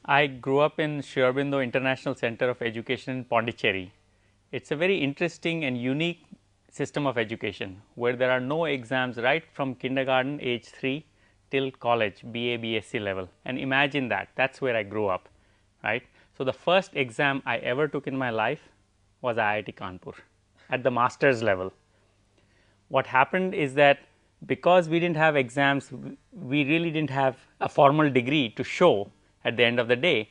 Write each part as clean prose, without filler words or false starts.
I grew up in Sri Aurobindo International Center of Education in Pondicherry. It's a very interesting and unique system of education where there are no exams right from kindergarten age 3 till college BA BSc level, and imagine that that's where I grew up, right. So, the first exam I ever took in my life was IIT Kanpur at the master's level. What happened is that because we did not have exams, we really did not have a formal degree to show at the end of the day,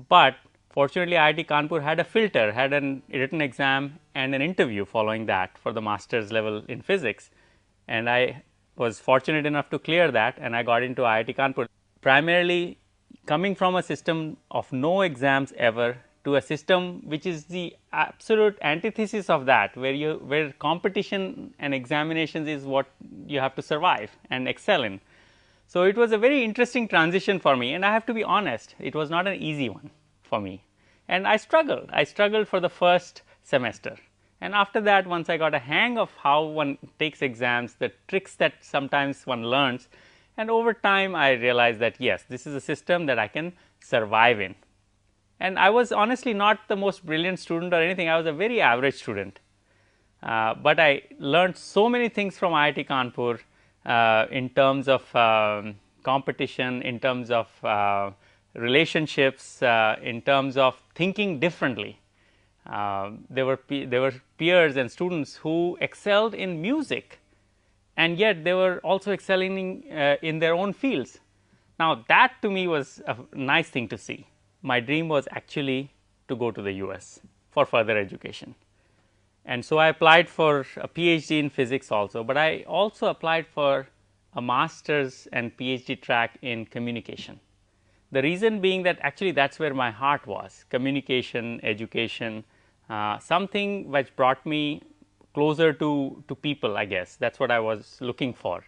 but fortunately IIT Kanpur had a filter, had a written exam and an interview following that for the master's level in physics, and I was fortunate enough to clear that, and I got into IIT Kanpur. Primarily coming from a system of no exams ever to a system which is the absolute antithesis of that, where competition and examinations is what you have to survive and excel in. So, it was a very interesting transition for me, and I have to be honest, it was not an easy one for me, and I struggled for the first semester, and after that once I got a hang of how one takes exams, the tricks that sometimes one learns, and over time I realized that yes, this is a system that I can survive in. And I was honestly not the most brilliant student or anything, I was a very average student, but I learned so many things from IIT Kanpur in terms of competition, in terms of relationships, in terms of thinking differently. There were peers and students who excelled in music, and yet they were also excelling in their own fields. Now, that to me was a nice thing to see. My dream was actually to go to the US for further education. And so, I applied for a PhD in physics also, but I also applied for a master's and PhD track in communication. The reason being that actually that is where my heart was, communication, education, something which brought me closer to people, I guess that is what I was looking for.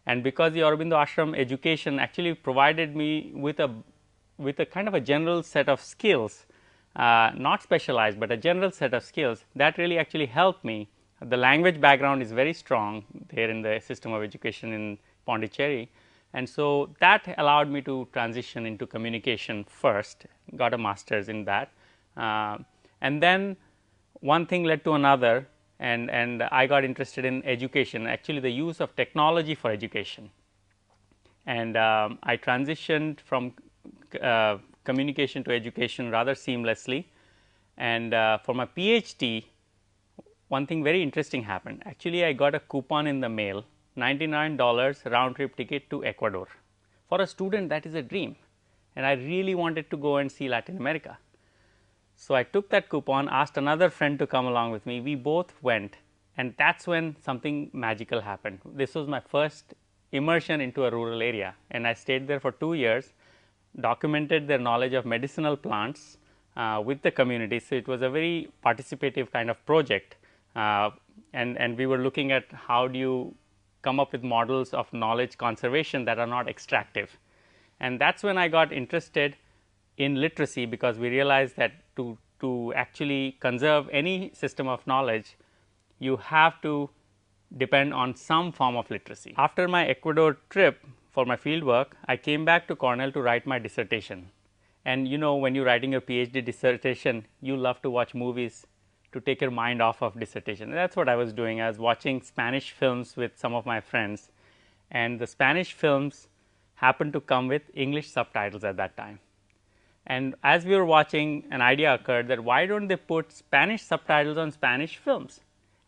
And because the Aurobindo Ashram education actually provided me with a kind of a general set of skills, not specialized, but a general set of skills that really actually helped me. The language background is very strong there in the system of education in Pondicherry, and so that allowed me to transition into communication first, got a master's in that, and then one thing led to another, and I got interested in education, actually the use of technology for education, and I transitioned from communication to education rather seamlessly. And for my PhD, one thing very interesting happened. Actually, I got a coupon in the mail, $99 round trip ticket to Ecuador. For a student, that is a dream, and I really wanted to go and see Latin America. So, I took that coupon, asked another friend to come along with me. We both went, and that is when something magical happened. This was my first immersion into a rural area, and I stayed there for 2 years, documented their knowledge of medicinal plants with the community. So, it was a very participative kind of project, and we were looking at how do you come up with models of knowledge conservation that are not extractive. And that is when I got interested in literacy, because we realized that to actually conserve any system of knowledge, you have to depend on some form of literacy. After my Ecuador trip for my field work, I came back to Cornell to write my dissertation. And you know, when you are writing your PhD dissertation, you love to watch movies to take your mind off of dissertation. And that is what I was doing. I was watching Spanish films with some of my friends, and the Spanish films happened to come with English subtitles at that time. And as we were watching, an idea occurred that why don't they put Spanish subtitles on Spanish films,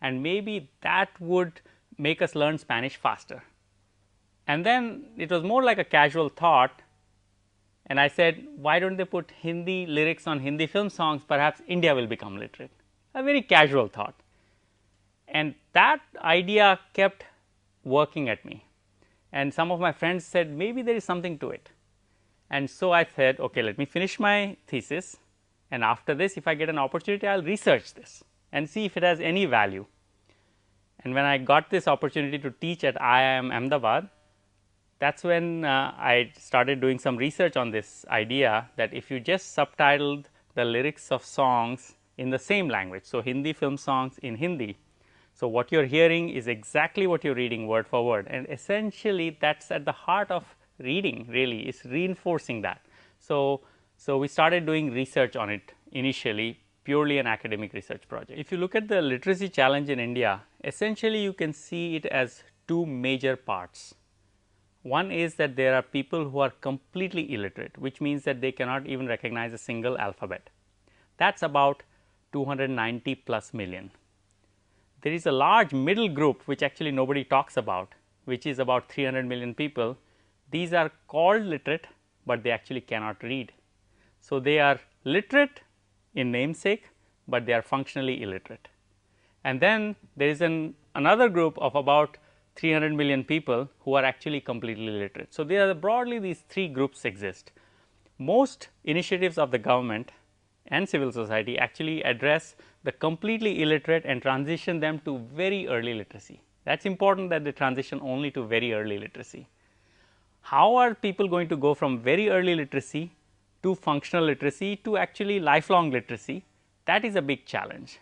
and maybe that would make us learn Spanish faster. And then it was more like a casual thought, and I said, why don't they put Hindi lyrics on Hindi film songs, perhaps India will become literate. A very casual thought, and that idea kept working at me, and some of my friends said maybe there is something to it. And so, I said, okay, let me finish my thesis, and after this if I get an opportunity, I will research this and see if it has any value. And when I got this opportunity to teach at IIM Ahmedabad, that is when I started doing some research on this idea that if you just subtitled the lyrics of songs in the same language. So, Hindi film songs in Hindi. So, what you are hearing is exactly what you are reading word for word, and essentially that is at the heart of reading, really is reinforcing that. So we started doing research on it initially, purely an academic research project. If you look at the literacy challenge in India, essentially you can see it as two major parts. One is that there are people who are completely illiterate, which means that they cannot even recognize a single alphabet. That's about 290 plus million. There is a large middle group which actually nobody talks about, which is about 300 million people. These are called literate, but they actually cannot read. So, they are literate in namesake, but they are functionally illiterate. And then there is another group of about 300 million people who are actually completely illiterate. So, there are broadly these three groups exist. Most initiatives of the government and civil society actually address the completely illiterate and transition them to very early literacy. That is important that they transition only to very early literacy. How are people going to go from very early literacy to functional literacy to actually lifelong literacy? That is a big challenge.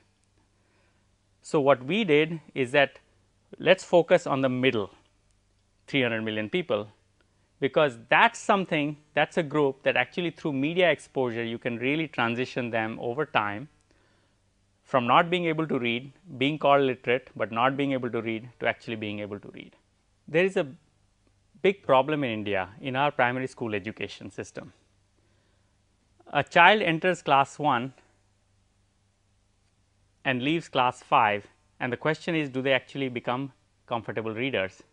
So, what we did is that let us focus on the middle 300 million people, because that is something, that is a group that actually through media exposure you can really transition them over time from not being able to read, being called literate, but not being able to read, to actually being able to read. There is a big problem in India in our primary school education system. A child enters class 1 and leaves class 5, and the question is, do they actually become comfortable readers?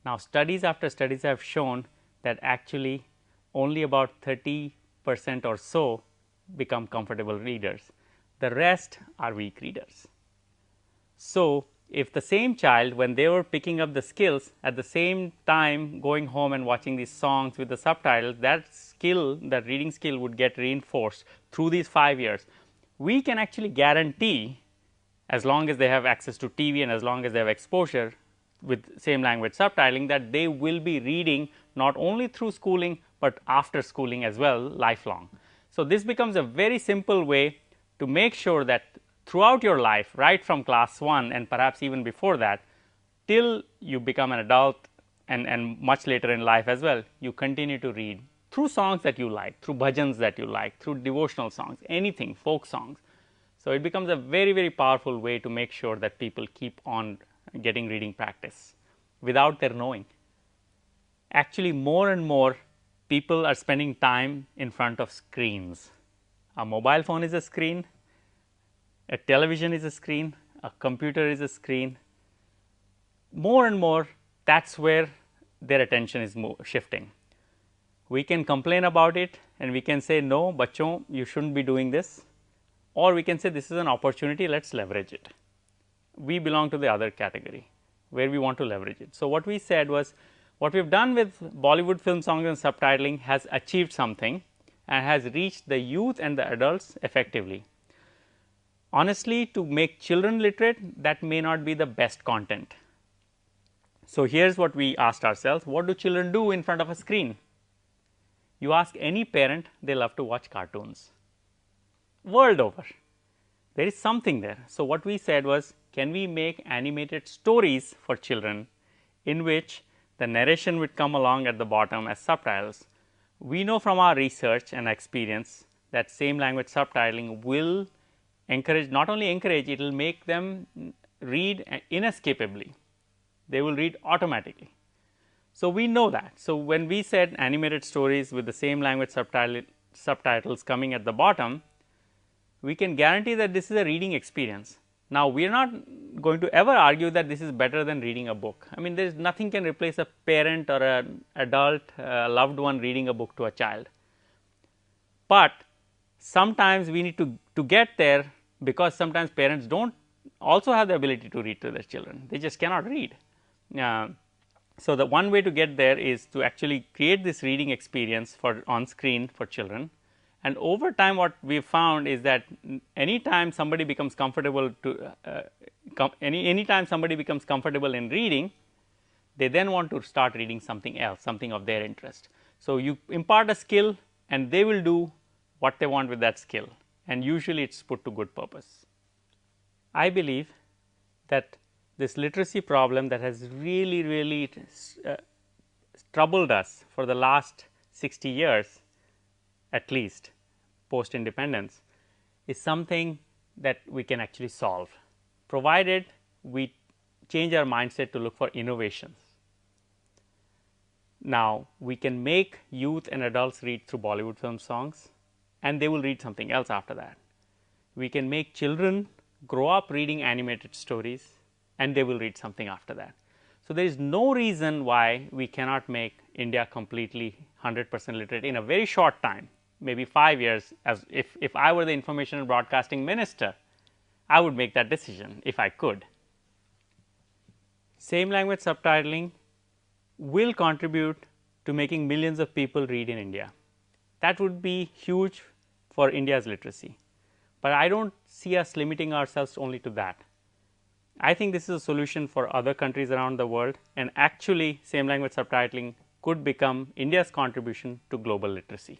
Now, studies after studies have shown that actually only about 30% or so become comfortable readers. The rest are weak readers. So, if the same child, when they were picking up the skills, at the same time going home and watching these songs with the subtitles, that skill, that reading skill would get reinforced through these 5 years. We can actually guarantee, as long as they have access to TV and as long as they have exposure with same language subtitling, that they will be reading not only through schooling, but after schooling as well, lifelong. So, this becomes a very simple way to make sure that throughout your life, right from class 1 and perhaps even before that, till you become an adult and much later in life as well, you continue to read through songs that you like, through bhajans that you like, through devotional songs, anything, folk songs. So, it becomes a very, very powerful way to make sure that people keep on getting reading practice without their knowing. Actually, more and more people are spending time in front of screens. A mobile phone is a screen, a television is a screen, a computer is a screen. More and more, that is where their attention is shifting. We can complain about it and we can say, no, bachon, you should not be doing this, or we can say this is an opportunity, let us leverage it. We belong to the other category where we want to leverage it. So, what we said was, what we have done with Bollywood film songs and subtitling has achieved something and has reached the youth and the adults effectively. Honestly, to make children literate, that may not be the best content. So, here is what we asked ourselves, what do children do in front of a screen? You ask any parent, they love to watch cartoons world over. There is something there. So, what we said was, can we make animated stories for children in which the narration would come along at the bottom as subtitles. We know from our research and experience that same language subtitling will encourage, not only encourage, it will make them read inescapably. They will read automatically. So, we know that. So, when we said animated stories with the same language subtitles coming at the bottom, we can guarantee that this is a reading experience. Now, we are not going to ever argue that this is better than reading a book. I mean, there is nothing can replace a parent or an adult loved one reading a book to a child. But sometimes we need to get there, because sometimes parents do not also have the ability to read to their children, they just cannot read. So, the one way to get there is to actually create this reading experience for on screen for children. And over time, what we have found is that anytime somebody becomes comfortable to anytime somebody becomes comfortable in reading, they then want to start reading something else, something of their interest. So, you impart a skill and they will do what they want with that skill, and usually it is put to good purpose. I believe that this literacy problem that has really troubled us for the last 60 years at least post independence, is something that we can actually solve, provided we change our mindset to look for innovations. Now, we can make youth and adults read through Bollywood film songs, and they will read something else after that. We can make children grow up reading animated stories, and they will read something after that. So, there is no reason why we cannot make India completely 100% literate in a very short time, maybe 5 years. As if I were the information and broadcasting minister, I would make that decision if I could. Same language subtitling will contribute to making millions of people read in India. That would be huge for India's literacy, but I do not see us limiting ourselves only to that. I think this is a solution for other countries around the world, and actually same language subtitling could become India's contribution to global literacy.